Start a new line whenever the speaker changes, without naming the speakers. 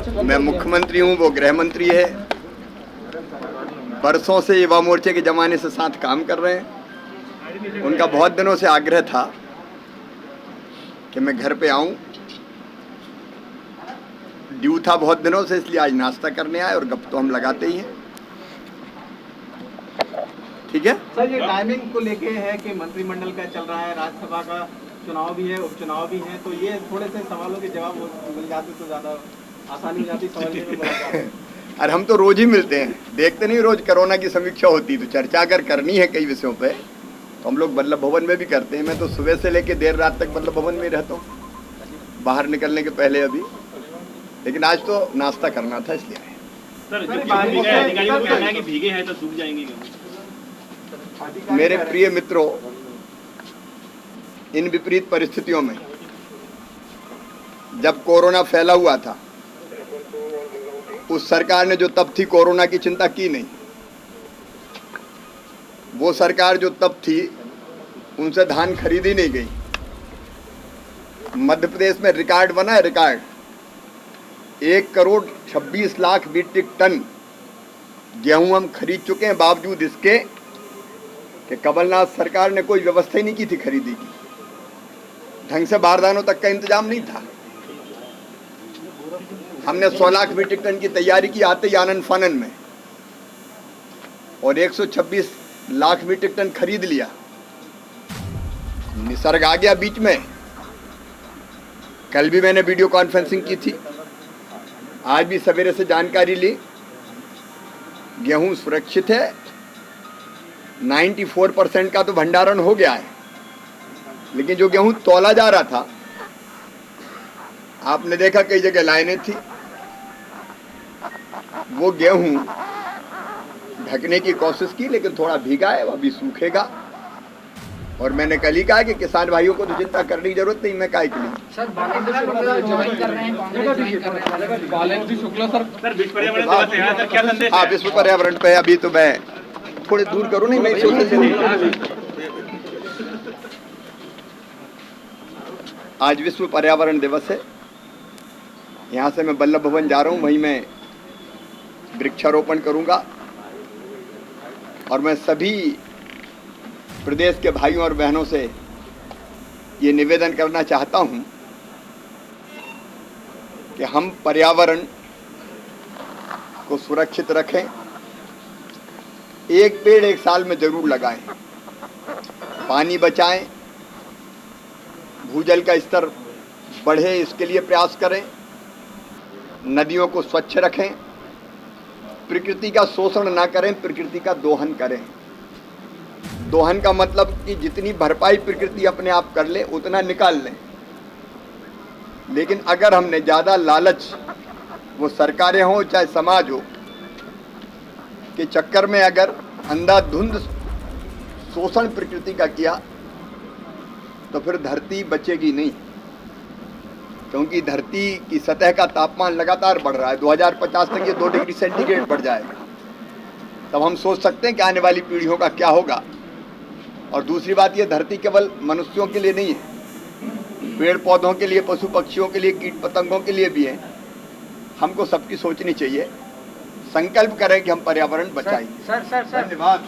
मैं मुख्यमंत्री हूँ, वो गृह मंत्री है। बरसों से युवा मोर्चे के ज़माने से साथ काम कर रहे हैं। उनका बहुत दिनों से आग्रह था कि मैं घर पे आऊँ। ड्यू था बहुत दिनों से, इसलिए आज नाश्ता करने आए और गप तो हम लगाते ही हैं। ठीक है
सर, ये टाइमिंग को लेके है कि मंत्रिमंडल का चल रहा है, राज्यसभा का चुनाव भी है, उपचुनाव भी है, तो ये थोड़े से सवालों के जवाब मिल जाते तो ज़्यादा आसानी हो जाती समझने में मुलाकात।
अरे हम तो रोज ही मिलते हैं, देखते नहीं? रोज कोरोना की समीक्षा होती, तो चर्चा अगर करनी है कई विषयों पे तो हम लोग वल्लभ भवन में भी करते हैं। मैं तो सुबह से लेकर देर रात तक वल्लभ भवन में रहता हूँ, बाहर निकलने के पहले अभी। लेकिन आज तो नाश्ता करना था, इसलिए आए।
सर, अधिकारियों को कहना है कि भीगे हैं तो सूख जाएंगे क्या?
मेरे प्रिय मित्रों, इन विपरीत परिस्थितियों में जब कोरोना फैला हुआ था, उस सरकार ने जो तब थी कोरोना की चिंता की नहीं। वो सरकार जो तब थी, उनसे धान खरीदी नहीं गई। मध्य प्रदेश में रिकॉर्ड बना है, रिकॉर्ड 1,26,00,000 मीट्रिक टन गेहूं हम खरीद चुके हैं, बावजूद इसके कि कमलनाथ सरकार ने कोई व्यवस्था ही नहीं की थी खरीदी की। ढंग से बारदानों तक का इंतजाम नहीं था। हमने 100 लाख मीट्रिक टन की तैयारी की आते ही आनन फानन में, और 126 लाख मीट्रिक टन खरीद लिया। निसर्ग आ गया बीच में। कल भी मैंने वीडियो कॉन्फ्रेंसिंग की थी, आज भी सवेरे से जानकारी ली। गेहूं सुरक्षित है, 94% का तो भंडारण हो गया है। लेकिन जो गेहूं तौला जा रहा था, आपने देखा कई जगह लाइनें थी, वो गेहूं ढकने की कोशिश की, लेकिन थोड़ा भीगा है, वो अभी सूखेगा। और मैंने कल ही कहा कि किसान भाइयों को तो चिंता करने की जरूरत नहीं, मैं काय के लिए।
सर, बालेंद्र शुक्ला ज्वाइन कर रहे हैं, कांग्रेस ज्वाइन कर रहे हैं।
बालेंद्र शुक्ला
सर, विश्व पर्यावरण दिवस है, सर क्या संदेश?
हाँ, विश्व पर्यावरण पे अभी तो मैं थोड़े दूर करूँ नहीं, मैं सोचने से नहीं। आज विश्व पर्यावरण दिवस है। यहाँ से मैं वल्लभ भवन जा रहा हूँ, वहीं मैं वृक्षारोपण करूँगा। और मैं सभी प्रदेश के भाइयों और बहनों से ये निवेदन करना चाहता हूँ कि हम पर्यावरण को सुरक्षित रखें। एक पेड़ एक साल में जरूर लगाएं, पानी बचाएं, भूजल का स्तर बढ़े इसके लिए प्रयास करें, नदियों को स्वच्छ रखें, प्रकृति का शोषण ना करें, प्रकृति का दोहन करें। दोहन का मतलब कि जितनी भरपाई प्रकृति अपने आप कर ले उतना निकाल लें। लेकिन अगर हमने ज़्यादा लालच, वो सरकारें हों चाहे समाज हो, के चक्कर में अगर अंधाधुंध शोषण प्रकृति का किया, तो फिर धरती बचेगी नहीं। क्योंकि धरती की सतह का तापमान लगातार बढ़ रहा है। 2050 तक ये 2 डिग्री सेंटीग्रेड बढ़ जाएगा। तब हम सोच सकते हैं कि आने वाली पीढ़ियों का क्या होगा। और दूसरी बात, ये धरती केवल मनुष्यों के लिए नहीं है, पेड़ पौधों के लिए, पशु पक्षियों के लिए, कीट पतंगों के लिए भी है। हमको सबकी सोचनी चाहिए, संकल्प करें कि हम पर्यावरण बचाएंगे।
सर
धन्यवाद।